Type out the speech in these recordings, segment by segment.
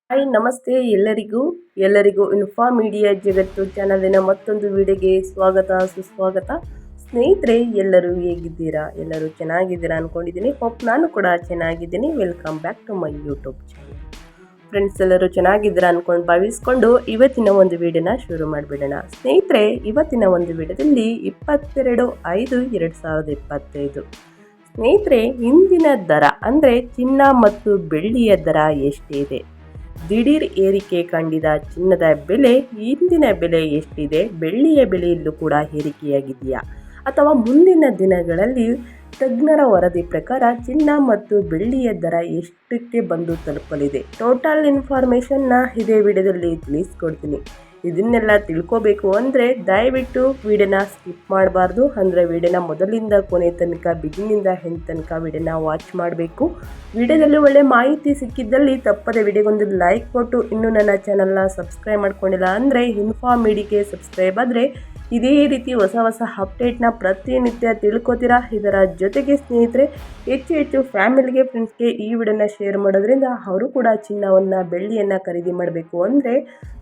Hi ನಮಸ್ತೆ ಎಲ್ಲರಿಗೂ info media ಜಗತ್ತು ಚಾನಲಿನ ಮತ್ತೊಂದು ವಿಡಿಯೋಗೆ ಸ್ವಾಗತ ಸುಸ್ವಾಗತ. ಸ್ನೇಹಿತರೆ, ಎಲ್ಲರೂ ಹೇಗಿದ್ದೀರಾ? ಎಲ್ಲರೂ ಚೆನ್ನಾಗಿದ್ದೀರಾ ಅಂದ್ಕೊಂಡಿದ್ದೀನಿ. ನಾನು ಕೂಡ ಚೆನ್ನಾಗಿದ್ದೀನಿ. Welcome back to my YouTube channel. Friends, ಎಲ್ಲರೂ ಚೆನ್ನಾಗಿದ್ದೀರಾ ಅಂದ್ಕೊಂಡು ಭಾವಿಸ್ಕೊಂಡು ಇವತ್ತಿನ ಒಂದು ವಿಡಿಯೋನ ಶುರು ಮಾಡಿಬಿಡೋಣ. ಸ್ನೇಹಿತರೆ, ಇವತ್ತಿನ ಒಂದು ವಿಡಿಯೋದಲ್ಲಿ 22/5/2025 ಸ್ನೇಹಿತರೆ, ಇಂದಿನ ದರ ಅಂದರೆ ಚಿನ್ನ ಮತ್ತು ಬೆಳ್ಳಿಯ ದರ ಎಷ್ಟಿದೆ? ದಿಢೀರ್ ಏರಿಕೆ ಕಂಡಿದ ಚಿನ್ನದ ಬೆಲೆ ಇಂದಿನ ಬೆಲೆ ಎಷ್ಟಿದೆ? ಬೆಳ್ಳಿಯ ಬೆಲೆಯಲ್ಲೂ ಕೂಡ ಏರಿಕೆಯಾಗಿದೆಯಾ ಅಥವಾ ಮುಂದಿನ ದಿನಗಳಲ್ಲಿ ತಜ್ಞರ ವರದಿ ಪ್ರಕಾರ ಚಿನ್ನ ಮತ್ತು ಬೆಳ್ಳಿಯ ದರ ಎಷ್ಟಕ್ಕೆ ಬಂದು ತಲುಪಲಿದೆ? ಟೋಟಲ್ ಇನ್ಫಾರ್ಮೇಷನ್ನ ಇದೇ ವಿಡಿಯೋದಲ್ಲಿ ತಿಳಿಸ್ಕೊಡ್ತೀನಿ. ಇದನ್ನೆಲ್ಲ ತಿಳ್ಕೋಬೇಕು ಅಂದರೆ ದಯವಿಟ್ಟು ವಿಡಿಯೋನ ಸ್ಕಿಪ್ ಮಾಡಬಾರ್ದು. ಅಂದರೆ ವಿಡಿಯೋನ ಮೊದಲಿಂದ ಕೊನೆ ತನಕ, ಬಿಗಿನಿಂದ ಎಂಡ್ ತನಕ ವಿಡಿಯೋನ ವಾಚ್ ಮಾಡಬೇಕು. ವಿಡಿಯೋದಲ್ಲಿ ಒಳ್ಳೆ ಮಾಹಿತಿ ಸಿಕ್ಕಿದ್ದಲ್ಲಿ ತಪ್ಪದೆ ವಿಡಿಯೋಗೊಂದು ಲೈಕ್ ಕೊಟ್ಟು, ಇನ್ನೂ ನನ್ನ ಚಾನಲ್ನ ಸಬ್ಸ್ಕ್ರೈಬ್ ಮಾಡ್ಕೊಂಡಿಲ್ಲ ಅಂದರೆ ಇನ್ಫಾ ಮೀಡಿಯಾಗೆ ಸಬ್ಸ್ಕ್ರೈಬ್ ಆದರೆ ಇದೇ ರೀತಿ ಹೊಸ ಅಪ್ಡೇಟ್ನ ಪ್ರತಿನಿತ್ಯ ತಿಳ್ಕೊತೀರಾ. ಇದರ ಜೊತೆಗೆ ಸ್ನೇಹಿತರೆ, ಹೆಚ್ಚು ಫ್ಯಾಮಿಲಿಗೆ, ಫ್ರೆಂಡ್ಸ್ಗೆ ಈ ವಿಡಿಯೋನ ಶೇರ್ ಮಾಡೋದ್ರಿಂದ ಅವರು ಕೂಡ ಚಿನ್ನವನ್ನು ಬೆಳ್ಳಿಯನ್ನು ಖರೀದಿ ಮಾಡಬೇಕು ಅಂದರೆ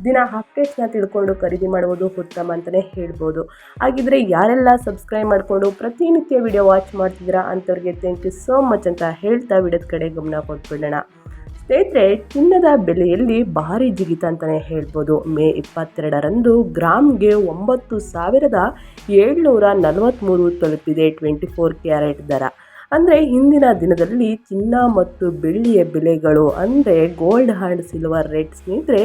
ದಿನ ಅಪ್ಡೇಟ್ಸ್ನ ತಿಳ್ಕೊಂಡು ಖರೀದಿ ಮಾಡುವುದು ಉತ್ತಮ ಅಂತಲೇ ಹೇಳ್ಬೋದು. ಹಾಗಿದ್ರೆ ಯಾರೆಲ್ಲ ಸಬ್ಸ್ಕ್ರೈಬ್ ಮಾಡಿಕೊಂಡು ಪ್ರತಿನಿತ್ಯ ವಿಡಿಯೋ ವಾಚ್ ಮಾಡ್ತಿದ್ದೀರಾ ಅಂಥವ್ರಿಗೆ ಥ್ಯಾಂಕ್ ಯು ಸೋ ಮಚ್ ಅಂತ ಹೇಳ್ತಾ ವಿಡಿಯೋದ ಕಡೆ ಗಮನ ಕೊಟ್ಬಿಡೋಣ. ಸ್ನೇಹಿತರೆ, ಚಿನ್ನದ ಬೆಲೆಯಲ್ಲಿ ಭಾರಿ ಜಿಗಿತ ಅಂತಲೇ ಹೇಳ್ಬೋದು. ಮೇ 22ರಂದು ಗ್ರಾಮ್ಗೆ 9,743 ತಲುಪಿದೆ 24 ಕ್ಯಾರೆಟ್ ದರ. ಅಂದರೆ ಇಂದಿನ ದಿನದಲ್ಲಿ ಚಿನ್ನ ಮತ್ತು ಬೆಳ್ಳಿಯ ಬೆಲೆಗಳು ಅಂದರೆ ಗೋಲ್ಡ್ ಆ್ಯಂಡ್ ಸಿಲ್ವರ್ ರೇಟ್ ಸ್ನೇಹಿತರೆ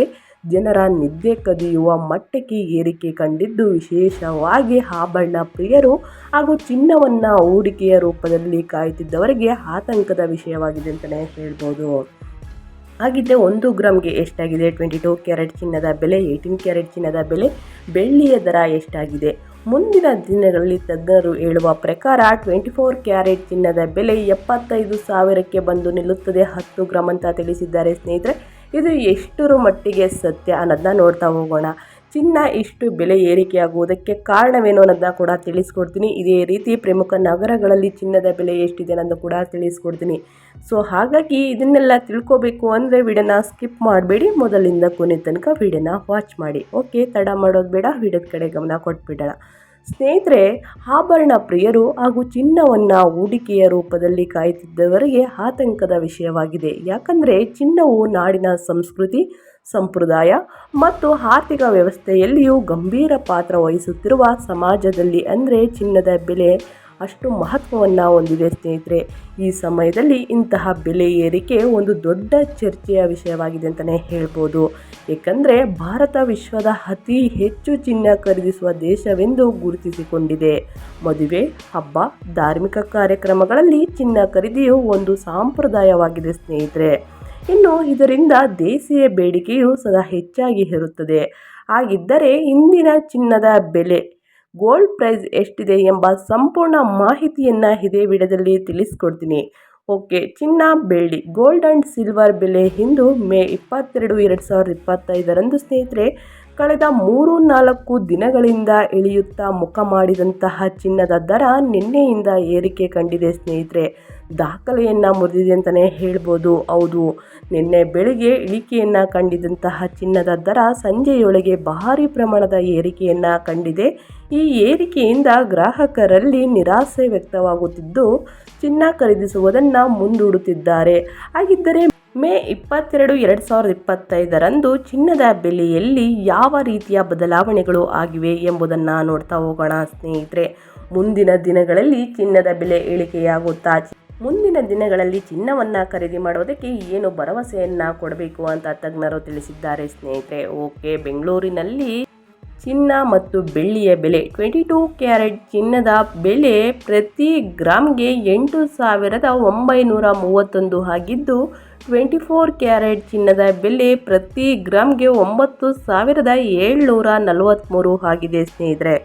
ಜನರ ನಿದ್ದೆ ಕದಿಯುವ ಮಟ್ಟಕ್ಕೆ ಏರಿಕೆ ಕಂಡಿದ್ದು, ವಿಶೇಷವಾಗಿ ಆಭರಣ ಪ್ರಿಯರು ಹಾಗೂ ಚಿನ್ನವನ್ನು ಹೂಡಿಕೆಯ ರೂಪದಲ್ಲಿ ಕಾಯುತ್ತಿದ್ದವರಿಗೆ ಆತಂಕದ ವಿಷಯವಾಗಿದೆ ಅಂತಲೇ ಹೇಳ್ಬೋದು. ಹಾಗಿದ್ದರೆ 1 ಗ್ರಾಮ್ಗೆ ಎಷ್ಟಾಗಿದೆ? 22 ಕ್ಯಾರೆಟ್ ಚಿನ್ನದ ಬೆಲೆ, 18 ಕ್ಯಾರೆಟ್ ಚಿನ್ನದ ಬೆಲೆ, ಬೆಳ್ಳಿಯ ದರ ಎಷ್ಟಾಗಿದೆ? ಮುಂದಿನ ದಿನಗಳಲ್ಲಿ ತಜ್ಞರು ಹೇಳುವ ಪ್ರಕಾರ 24 ಕ್ಯಾರೆಟ್ ಚಿನ್ನದ ಬೆಲೆ 75,000ಕ್ಕೆ ಬಂದು ನಿಲ್ಲುತ್ತದೆ 10 ಗ್ರಾಮ್ ಅಂತ ತಿಳಿಸಿದ್ದಾರೆ. ಸ್ನೇಹಿತರೆ, ಇದು ಎಷ್ಟರ ಮಟ್ಟಿಗೆ ಸತ್ಯ ಅನ್ನೋದನ್ನ ನೋಡ್ತಾ ಹೋಗೋಣ. ಚಿನ್ನ ಇಷ್ಟು ಬೆಲೆ ಏರಿಕೆಯಾಗುವುದಕ್ಕೆ ಕಾರಣವೇನು ಅನ್ನೋದನ್ನ ಕೂಡ ತಿಳಿಸ್ಕೊಡ್ತೀನಿ. ಇದೇ ರೀತಿ ಪ್ರಮುಖ ನಗರಗಳಲ್ಲಿ ಚಿನ್ನದ ಬೆಲೆ ಎಷ್ಟಿದೆ ಅನ್ನೋದು ಕೂಡ ತಿಳಿಸ್ಕೊಡ್ತೀನಿ. ಸೊ ಹಾಗಾಗಿ ಇದನ್ನೆಲ್ಲ ತಿಳ್ಕೋಬೇಕು ಅಂದರೆ ವಿಡಿಯೋನ ಸ್ಕಿಪ್ ಮಾಡಬೇಡಿ, ಮೊದಲಿಂದ ಕೊನೆ ತನಕ ವಿಡಿಯೋನ ವಾಚ್ ಮಾಡಿ. ಓಕೆ, ತಡ ಮಾಡೋದು ಬೇಡ, ವಿಡಿಯೋದ ಕಡೆ ಗಮನ ಕೊಟ್ಬಿಡೋಣ. ಸ್ನೇಹಿತರೆ, ಆಭರಣ ಪ್ರಿಯರು ಹಾಗೂ ಚಿನ್ನವನ್ನು ಹೂಡಿಕೆಯ ರೂಪದಲ್ಲಿ ಕಾಯುತ್ತಿದ್ದವರಿಗೆ ಆತಂಕದ ವಿಷಯವಾಗಿದೆ. ಯಾಕಂದರೆ ಚಿನ್ನವು ನಾಡಿನ ಸಂಸ್ಕೃತಿ, ಸಂಪ್ರದಾಯ ಮತ್ತು ಆರ್ಥಿಕ ವ್ಯವಸ್ಥೆಯಲ್ಲಿಯೂ ಗಂಭೀರ ಪಾತ್ರ ವಹಿಸುತ್ತಿರುವ ಸಮಾಜದಲ್ಲಿ ಅಂದರೆ ಚಿನ್ನದ ಬೆಲೆ ಅಷ್ಟು ಮಹತ್ವವನ್ನು ಹೊಂದಿದೆ. ಸ್ನೇಹಿತರೆ, ಈ ಸಮಯದಲ್ಲಿ ಇಂತಹ ಬೆಲೆ ಏರಿಕೆ ಒಂದು ದೊಡ್ಡ ಚರ್ಚೆಯ ವಿಷಯವಾಗಿದೆ ಅಂತಲೇ ಹೇಳ್ಬೋದು. ಏಕೆಂದರೆ ಭಾರತ ವಿಶ್ವದ ಅತಿ ಹೆಚ್ಚು ಚಿನ್ನ ಖರೀದಿಸುವ ದೇಶವೆಂದು ಗುರುತಿಸಿಕೊಂಡಿದೆ. ಮದುವೆ, ಹಬ್ಬ, ಧಾರ್ಮಿಕ ಕಾರ್ಯಕ್ರಮಗಳಲ್ಲಿ ಚಿನ್ನ ಖರೀದಿಯು ಒಂದು ಸಂಪ್ರದಾಯವಾಗಿದೆ ಸ್ನೇಹಿತರೆ. ಇನ್ನು ಇದರಿಂದ ದೇಶೀಯ ಬೇಡಿಕೆಯು ಸದಾ ಹೆಚ್ಚಾಗಿ ಇರುತ್ತದೆ. ಹಾಗಿದ್ದರೆ ಇಂದಿನ ಚಿನ್ನದ ಬೆಲೆ, ಗೋಲ್ಡ್ ಪ್ರೈಸ್ ಎಷ್ಟಿದೆ ಎಂಬ ಸಂಪೂರ್ಣ ಮಾಹಿತಿಯನ್ನು ಇದೇ ವಿಡಿಯೋದಲ್ಲಿ ತಿಳಿಸ್ಕೊಡ್ತೀನಿ. ಓಕೆ, ಚಿನ್ನ, ಬೆಳ್ಳಿ, ಗೋಲ್ಡ್ ಆ್ಯಂಡ್ ಸಿಲ್ವರ್ ಬೆಲೆ ಇಂದು ಮೇ 22, 2025ರಂದು ಸ್ನೇಹಿತರೆ ಕಳೆದ 3-4 ದಿನಗಳಿಂದ ಇಳಿಯುತ್ತಾ ಮುಖ ಮಾಡಿದಂತಹ ಚಿನ್ನದ ದರ ನಿನ್ನೆಯಿಂದ ಏರಿಕೆ ಕಂಡಿದೆ ಸ್ನೇಹಿತರೆ. ದಾಖಲೆಯನ್ನು ಮುರಿದಿದೆ ಅಂತಲೇ ಹೇಳ್ಬೋದು. ಹೌದು, ನಿನ್ನೆ ಬೆಳಿಗ್ಗೆ ಇಳಿಕೆಯನ್ನು ಕಂಡಿದ್ದಂತಹ ಚಿನ್ನದ ದರ ಸಂಜೆಯೊಳಗೆ ಭಾರಿ ಪ್ರಮಾಣದ ಏರಿಕೆಯನ್ನು ಕಂಡಿದೆ. ಈ ಏರಿಕೆಯಿಂದ ಗ್ರಾಹಕರಲ್ಲಿ ನಿರಾಸೆ ವ್ಯಕ್ತವಾಗುತ್ತಿದ್ದು ಚಿನ್ನ ಖರೀದಿಸುವುದನ್ನು ಮುಂದೂಡುತ್ತಿದ್ದಾರೆ. ಹಾಗಿದ್ದರೆ ಮೇ 22, 2025ರಂದು ಚಿನ್ನದ ಬೆಲೆಯಲ್ಲಿ ಯಾವ ರೀತಿಯ ಬದಲಾವಣೆಗಳು ಆಗಿವೆ ಎಂಬುದನ್ನು ನೋಡ್ತಾ ಹೋಗೋಣ. ಸ್ನೇಹಿತರೆ, ಮುಂದಿನ ದಿನಗಳಲ್ಲಿ ಚಿನ್ನದ ಬೆಲೆ ಇಳಿಕೆಯಾಗುತ್ತಾ? ಮುಂದಿನ ದಿನಗಳಲ್ಲಿ ಚಿನ್ನವನ್ನು ಖರೀದಿ ಮಾಡೋದಕ್ಕೆ ಏನು ಭರವಸೆಯನ್ನು ಕೊಡಬೇಕು ಅಂತ ತಜ್ಞರು ತಿಳಿಸಿದ್ದಾರೆ. ಸ್ನೇಹಿತರೆ, ಓಕೆ, ಬೆಂಗಳೂರಿನಲ್ಲಿ ಚಿನ್ನ ಮತ್ತು ಬೆಳ್ಳಿಯ ಬೆಲೆ 22 ಕ್ಯಾರೆಟ್ ಚಿನ್ನದ ಬೆಲೆ ಪ್ರತಿ ಗ್ರಾಮ್ಗೆ 8,931 ಆಗಿದ್ದು, 24 ಕ್ಯಾರೆಟ್ ಚಿನ್ನದ ಬೆಲೆ ಪ್ರತಿ ಗ್ರಾಮ್ಗೆ 9,743 ಆಗಿದೆ ಸ್ನೇಹಿತರೆ.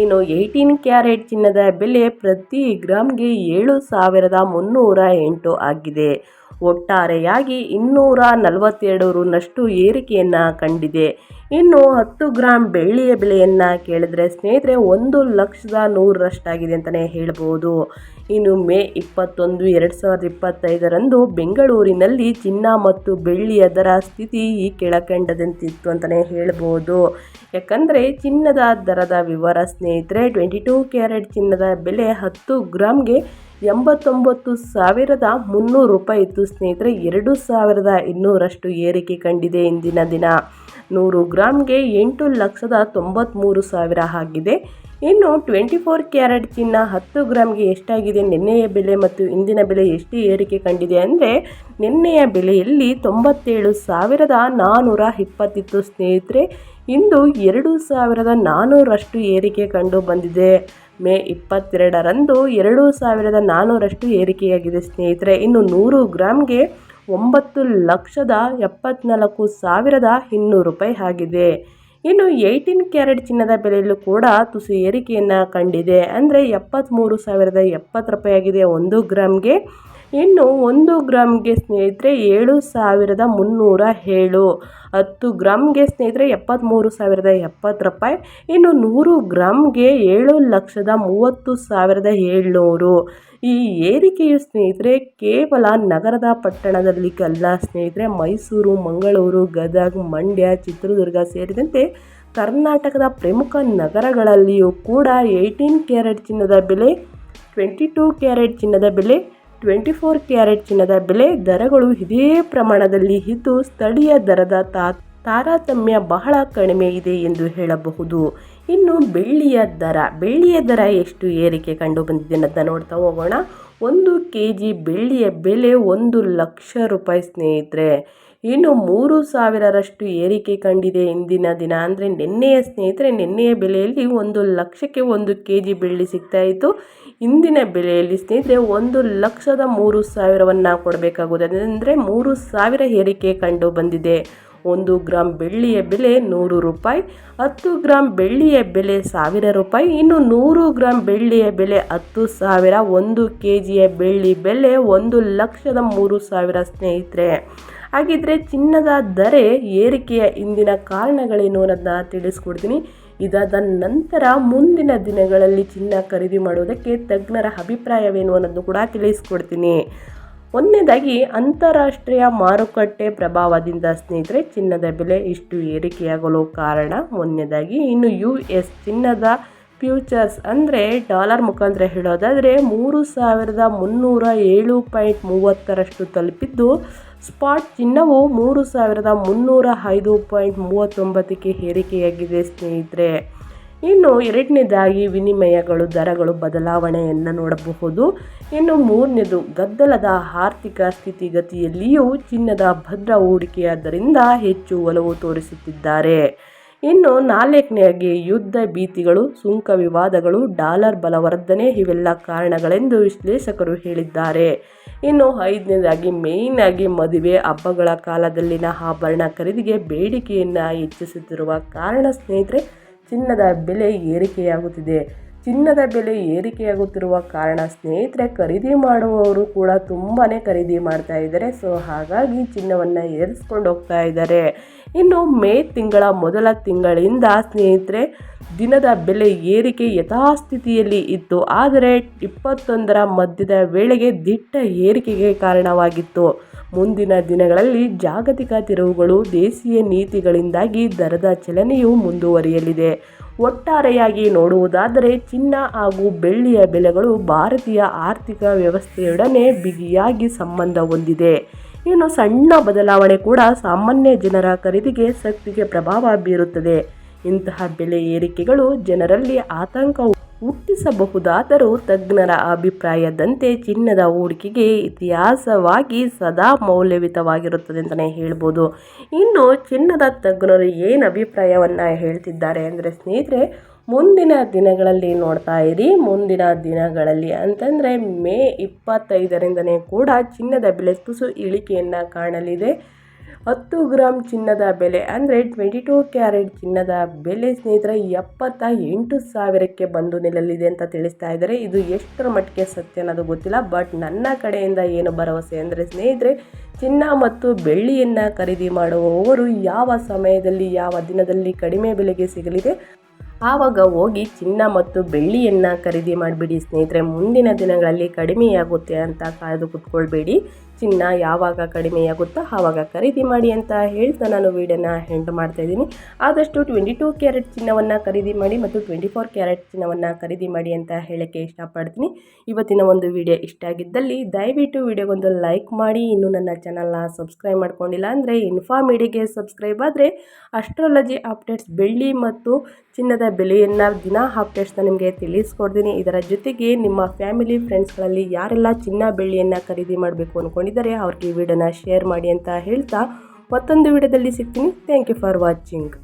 ಇನ್ನು 18 ಕ್ಯಾರೆಟ್ ಚಿನ್ನದ ಬೆಲೆ ಪ್ರತಿ ಗ್ರಾಮ್ಗೆ 7,308 ಆಗಿದೆ. ಒಟ್ಟಾರೆಯಾಗಿ 242 ರುನಷ್ಟು ಏರಿಕೆಯನ್ನು ಕಂಡಿದೆ. ಇನ್ನು 10 ಗ್ರಾಂ ಬೆಳ್ಳಿಯ ಬೆಲೆಯನ್ನು ಕೇಳಿದ್ರೆ ಸ್ನೇಹಿತರೆ 1,100,000 ಅಂತಲೇ ಹೇಳ್ಬೋದು. ಇನ್ನು ಮೇ 21, 2025 ಬೆಂಗಳೂರಿನಲ್ಲಿ ಚಿನ್ನ ಮತ್ತು ಬೆಳ್ಳಿಯ ದರ ಸ್ಥಿತಿ ಈ ಕೆಳಕಂಡದಂತಿತ್ತು ಅಂತಲೇ ಹೇಳ್ಬೋದು. ಯಾಕಂದರೆ ಚಿನ್ನದ ದರದ ವಿವರ ಸ್ನೇಹಿತರೆ, 22 ಕ್ಯಾರೆಟ್ ಚಿನ್ನದ ಬೆಲೆ 10 ಗ್ರಾಮ್ಗೆ 89,300 ರೂಪಾಯಿ ಇತ್ತು ಸ್ನೇಹಿತರೆ. 2,200 ಏರಿಕೆ ಕಂಡಿದೆ ಇಂದಿನ ದಿನ. 100 ಗ್ರಾಮ್ಗೆ 8,93,000 ಆಗಿದೆ. ಇನ್ನು 24 ಕ್ಯಾರೆಟ್ ಚಿನ್ನ 10 ಗ್ರಾಮ್ಗೆ ಎಷ್ಟಾಗಿದೆ, ನಿನ್ನೆಯ ಬೆಲೆ ಮತ್ತು ಇಂದಿನ ಬೆಲೆ ಎಷ್ಟು ಏರಿಕೆ ಕಂಡಿದೆ ಅಂದರೆ, ನಿನ್ನೆಯ ಬೆಲೆಯಲ್ಲಿ 97,420 ಸ್ನೇಹಿತರೆ. ಇಂದು 2,400 ಏರಿಕೆ ಕಂಡು ಬಂದಿದೆ. ಮೇ 22 2,400 ಏರಿಕೆಯಾಗಿದೆ ಸ್ನೇಹಿತರೆ. ಇನ್ನು 100 ಗ್ರಾಮ್ಗೆ 9,74,200 ರೂಪಾಯಿ ಆಗಿದೆ. ಇನ್ನು 18 ಕ್ಯಾರೆಟ್ ಚಿನ್ನದ ಬೆಲೆಯಲ್ಲೂ ಕೂಡ ತುಸು ಏರಿಕೆಯನ್ನು ಕಂಡಿದೆ. ಅಂದರೆ 73,070 ರೂಪಾಯಿ ಆಗಿದೆ 1 ಗ್ರಾಮ್ಗೆ. ಇನ್ನು 1 ಗ್ರಾಮ್ಗೆ ಸ್ನೇಹಿತರೆ 7,307. 10 ಗ್ರಾಮ್ಗೆ ಸ್ನೇಹಿತರೆ 73,070 ರೂಪಾಯಿ. ಇನ್ನು 100 ಗ್ರಾಮ್ಗೆ 7,30,700. ಈ ಏರಿಕೆಯು ಸ್ನೇಹಿತರೆ ಕೇವಲ ನಗರದ ಪಟ್ಟಣದಲ್ಲಿ ಅಲ್ಲ ಸ್ನೇಹಿತರೆ, ಮೈಸೂರು, ಮಂಗಳೂರು, ಗದಗ, ಮಂಡ್ಯ, ಚಿತ್ರದುರ್ಗ ಸೇರಿದಂತೆ ಕರ್ನಾಟಕದ ಪ್ರಮುಖ ನಗರಗಳಲ್ಲಿಯೂ ಕೂಡ 18 ಕ್ಯಾರೆಟ್ ಚಿನ್ನದ ಬೆಲೆ, 22 ಕ್ಯಾರೆಟ್ ಚಿನ್ನದ ಬೆಲೆ, 24 ಕ್ಯಾರೆಟ್ ಚಿನ್ನದ ಬೆಲೆ ದರಗಳು ಇದೇ ಪ್ರಮಾಣದಲ್ಲಿ ಇದ್ದು, ಸ್ಥಳೀಯ ದರದ ತಾರತಮ್ಯ ಬಹಳ ಕಡಿಮೆ ಇದೆ ಎಂದು ಹೇಳಬಹುದು. ಇನ್ನು ಬೆಳ್ಳಿಯ ದರ ಎಷ್ಟು ಏರಿಕೆ ಕಂಡು ಬಂದಿದೆ ಅಂತ ನೋಡ್ತಾ ಹೋಗೋಣ. 1 kg ಬೆಳ್ಳಿಯ ಬೆಲೆ 1,00,000 ರೂಪಾಯಿ ಸ್ನೇಹಿತರೆ. ಇನ್ನು 3,000 ಏರಿಕೆ ಕಂಡಿದೆ ಇಂದಿನ ದಿನ. ಅಂದರೆ ನಿನ್ನೆಯ ಬೆಲೆಯಲ್ಲಿ 1,00,000ಕ್ಕೆ 1 kg ಬೆಳ್ಳಿ ಸಿಗ್ತಾ ಇತ್ತು. ಇಂದಿನ ಬೆಲೆಯಲ್ಲಿ ಸ್ನೇಹಿತರೆ 1,03,000 ಕೊಡಬೇಕಾಗುತ್ತದೆ. ಅಂದರೆ 3,000 ಏರಿಕೆ ಕಂಡು ಬಂದಿದೆ. 1 ಗ್ರಾಂ ಬೆಳ್ಳಿಯ ಬೆಲೆ 100 ರೂಪಾಯಿ, 10 ಗ್ರಾಂ ಬೆಳ್ಳಿಯ ಬೆಲೆ 1,000 ರೂಪಾಯಿ. ಇನ್ನು 100 ಗ್ರಾಂ ಬೆಳ್ಳಿಯ ಬೆಲೆ 10,000. 1 kgಯ ಬೆಳ್ಳಿ ಬೆಲೆ 1,03,000 ಸ್ನೇಹಿತರೆ. ಹಾಗಿದ್ರೆ ಚಿನ್ನದ ದರ ಏರಿಕೆಯ ಇಂದಿನ ಕಾರಣಗಳೇನು ಅನ್ನೋದನ್ನ ತಿಳಿಸ್ಕೊಡ್ತೀನಿ. ಇದಾದ ನಂತರ ಮುಂದಿನ ದಿನಗಳಲ್ಲಿ ಚಿನ್ನ ಖರೀದಿ ಮಾಡುವುದಕ್ಕೆ ತಜ್ಞರ ಅಭಿಪ್ರಾಯವೇನು ಅನ್ನೋದನ್ನು ಕೂಡ ತಿಳಿಸ್ಕೊಡ್ತೀನಿ. ಒಂದನೇದಾಗಿ ಅಂತಾರಾಷ್ಟ್ರೀಯ ಮಾರುಕಟ್ಟೆ ಪ್ರಭಾವದಿಂದ ಸ್ನೇಹಿತರೆ ಚಿನ್ನದ ಬೆಲೆ ಇಷ್ಟು ಏರಿಕೆಯಾಗಲು ಕಾರಣ ಒಂದನೇದಾಗಿ. ಇನ್ನು US ಚಿನ್ನದ ಫ್ಯೂಚರ್ಸ್ ಅಂದರೆ ಡಾಲರ್ ಮುಖಾಂತರ ಹೇಳೋದಾದರೆ 3,307.30 ತಲುಪಿದ್ದು, ಸ್ಪಾಟ್ ಚಿನ್ನವು 3,305.39ಕ್ಕೆ ಏರಿಕೆಯಾಗಿದೆ ಸ್ನೇಹಿತರೆ. ಇನ್ನು ಎರಡನೇದಾಗಿ ವಿನಿಮಯಗಳು ದರಗಳು ಬದಲಾವಣೆಯನ್ನು ನೋಡಬಹುದು. ಇನ್ನು ಮೂರನೇದು ಗದ್ದಲದ ಆರ್ಥಿಕ ಸ್ಥಿತಿಗತಿಯಲ್ಲಿಯೂ ಚಿನ್ನದ ಭದ್ರ ಹೂಡಿಕೆಯಾದ್ದರಿಂದ ಹೆಚ್ಚು ಒಲವು ತೋರಿಸುತ್ತಿದ್ದಾರೆ. ಇನ್ನು ನಾಲ್ಕನೇದಾಗಿ ಯುದ್ಧ ಭೀತಿಗಳು, ಸುಂಕ ವಿವಾದಗಳು, ಡಾಲರ್ ಬಲವರ್ಧನೆ ಇವೆಲ್ಲ ಕಾರಣಗಳೆಂದು ವಿಶ್ಲೇಷಕರು ಹೇಳಿದ್ದಾರೆ. ಇನ್ನು ಐದನೇದಾಗಿ ಮೇಯ್ನ್ ಆಗಿ ಮದುವೆ ಹಬ್ಬಗಳ ಕಾಲದಲ್ಲಿನ ಆಭರಣ ಖರೀದಿಗೆ ಬೇಡಿಕೆಯನ್ನು ಹೆಚ್ಚಿಸುತ್ತಿರುವ ಕಾರಣ ಸ್ನೇಹಿತರೆ ಚಿನ್ನದ ಬೆಲೆ ಏರಿಕೆಯಾಗುತ್ತಿದೆ. ಚಿನ್ನದ ಬೆಲೆ ಏರಿಕೆಯಾಗುತ್ತಿರುವ ಕಾರಣ ಸ್ನೇಹಿತರೆ ಖರೀದಿ ಮಾಡುವವರು ಕೂಡ ತುಂಬಾ ಖರೀದಿ ಮಾಡ್ತಾ ಇದ್ದಾರೆ. ಸೊ ಹಾಗಾಗಿ ಚಿನ್ನವನ್ನು ಏರಿಸ್ಕೊಂಡು ಹೋಗ್ತಾ ಇದ್ದಾರೆ. ಇನ್ನು ಮೇ ತಿಂಗಳ ಮೊದಲ ತಿಂಗಳಿಂದ ಸ್ನೇಹಿತರೆ ದಿನದ ಬೆಲೆ ಏರಿಕೆ ಯಥಾಸ್ಥಿತಿಯಲ್ಲಿ ಇತ್ತು. ಆದರೆ 21ರ ಮಧ್ಯದ ವೇಳೆಗೆ ದಿಟ್ಟ ಏರಿಕೆಗೆ ಕಾರಣವಾಗಿತ್ತು. ಮುಂದಿನ ದಿನಗಳಲ್ಲಿ ಜಾಗತಿಕ ತಿರುವುಗಳು, ದೇಶೀಯ ನೀತಿಗಳಿಂದಾಗಿ ದರದ ಚಲನೆಯು ಮುಂದುವರಿಯಲಿದೆ. ಒಟ್ಟಾರೆಯಾಗಿ ನೋಡುವುದಾದರೆ ಚಿನ್ನ ಹಾಗೂ ಬೆಳ್ಳಿಯ ಬೆಲೆಗಳು ಭಾರತೀಯ ಆರ್ಥಿಕ ವ್ಯವಸ್ಥೆಯೊಡನೆ ಬಿಗಿಯಾಗಿ ಸಂಬಂಧ ಹೊಂದಿದೆ. ಇನ್ನು ಸಣ್ಣ ಬದಲಾವಣೆ ಕೂಡ ಸಾಮಾನ್ಯ ಜನರ ಖರೀದಿಗೆ ಶಕ್ತಿಗೆ ಪ್ರಭಾವ ಬೀರುತ್ತದೆ. ಇಂತಹ ಬೆಲೆ ಏರಿಕೆಗಳು ಜನರಲ್ಲಿ ಆತಂಕ ಹುಟ್ಟಿಸಬಹುದಾದರೂ ತಜ್ಞರ ಅಭಿಪ್ರಾಯದಂತೆ ಚಿನ್ನದ ಹೂಡಿಕೆಗೆ ಇತಿಹಾಸವಾಗಿ ಸದಾ ಮೌಲ್ಯಯುತವಾಗಿರುತ್ತದೆ ಅಂತಲೇ ಹೇಳ್ಬೋದು. ಇನ್ನು ಚಿನ್ನದ ತಜ್ಞರು ಏನು ಅಭಿಪ್ರಾಯವನ್ನು ಹೇಳ್ತಿದ್ದಾರೆ ಅಂದರೆ ಸ್ನೇಹಿತರೆ ಮುಂದಿನ ದಿನಗಳಲ್ಲಿ ನೋಡ್ತಾ ಇರಿ. ಮುಂದಿನ ದಿನಗಳಲ್ಲಿ ಅಂತಂದರೆ ಮೇ 25ರಿಂದನೇ ಕೂಡ ಚಿನ್ನದ ಬೆಲೆ ತುಸು ಇಳಿಕೆಯನ್ನು ಕಾಣಲಿದೆ. 10 ಗ್ರಾಮ್ ಚಿನ್ನದ ಬೆಲೆ ಅಂದರೆ 22 ಕ್ಯಾರೆಟ್ ಚಿನ್ನದ ಬೆಲೆ ಸ್ನೇಹಿತರೆ 78,000ಕ್ಕೆ ಬಂದು ನಿಲ್ಲಲಿದೆ ಅಂತ ತಿಳಿಸ್ತಾ ಇದ್ದಾರೆ. ಇದು ಎಷ್ಟರ ಮಟ್ಟಿಗೆ ಸತ್ಯ ಅನ್ನೋದು ಗೊತ್ತಿಲ್ಲ, ಬಟ್ ನನ್ನ ಕಡೆಯಿಂದ ಏನು ಭರವಸೆ ಅಂದರೆ ಸ್ನೇಹಿತರೆ, ಚಿನ್ನ ಮತ್ತು ಬೆಳ್ಳಿಯನ್ನು ಖರೀದಿ ಮಾಡುವವರು ಯಾವ ಸಮಯದಲ್ಲಿ ಯಾವ ದಿನದಲ್ಲಿ ಕಡಿಮೆ ಬೆಲೆಗೆ ಸಿಗಲಿದೆ ಆವಾಗ ಹೋಗಿ ಚಿನ್ನ ಮತ್ತು ಬೆಳ್ಳಿಯನ್ನು ಖರೀದಿ ಮಾಡಿಬಿಡಿ ಸ್ನೇಹಿತರೆ. ಮುಂದಿನ ದಿನಗಳಲ್ಲಿ ಕಡಿಮೆಯಾಗುತ್ತೆ ಅಂತ ಕಾಯ್ದು ಕೂತ್ಕೊಳ್ಬೇಡಿ. ಚಿನ್ನ ಯಾವಾಗ ಕಡಿಮೆಯಾಗುತ್ತೋ ಆವಾಗ ಖರೀದಿ ಮಾಡಿ ಅಂತ ಹೇಳ್ತಾ ನಾನು ವಿಡಿಯೋನ ಎಂಡ್ ಮಾಡ್ತಾಯಿದ್ದೀನಿ. ಆದಷ್ಟು 22 ಕ್ಯಾರೆಟ್ ಚಿನ್ನವನ್ನು ಖರೀದಿ ಮಾಡಿ ಮತ್ತು 24 ಕ್ಯಾರೆಟ್ ಚಿನ್ನವನ್ನು ಖರೀದಿ ಮಾಡಿ ಅಂತ ಹೇಳೋಕ್ಕೆ ಇಷ್ಟಪಡ್ತೀನಿ. ಇವತ್ತಿನ ಒಂದು ವಿಡಿಯೋ ಇಷ್ಟ ಆಗಿದ್ದಲ್ಲಿ ದಯವಿಟ್ಟು ವಿಡಿಯೋಗೊಂದು ಲೈಕ್ ಮಾಡಿ. ಇನ್ನೂ ನನ್ನ ಚಾನಲ್ನ ಸಬ್ಸ್ಕ್ರೈಬ್ ಮಾಡ್ಕೊಂಡಿಲ್ಲ ಅಂದರೆ ಇನ್ಫಾ ಮೀಡಿಯಾಗೆ ಸಬ್ಸ್ಕ್ರೈಬ್ ಆದರೆ ಅಸ್ಟ್ರಾಲಜಿ ಅಪ್ಡೇಟ್ಸ್, ಬೆಳ್ಳಿ ಮತ್ತು ಚಿನ್ನದ ಬೆಲೆಯನ್ನು ದಿನ ಅಪ್ಡೇಟ್ಸ್ನ ನಿಮಗೆ ತಿಳಿಸ್ಕೊಡ್ತೀನಿ. ಇದರ ಜೊತೆಗೆ ನಿಮ್ಮ ಫ್ಯಾಮಿಲಿ ಫ್ರೆಂಡ್ಸ್ಗಳಲ್ಲಿ ಯಾರೆಲ್ಲ ಚಿನ್ನ ಬೆಳ್ಳಿಯನ್ನು ಖರೀದಿ ಮಾಡಬೇಕು ಅಂದ್ಕೊಂಡಿದ್ದಾರೆ ಅವ್ರಿಗೆ ಈ ವಿಡಿಯೋನ ಶೇರ್ ಮಾಡಿ ಅಂತ ಹೇಳ್ತಾ ಮತ್ತೊಂದು ವಿಡಿಯೋದಲ್ಲಿ ಸಿಗ್ತೀನಿ. Thank you for watching.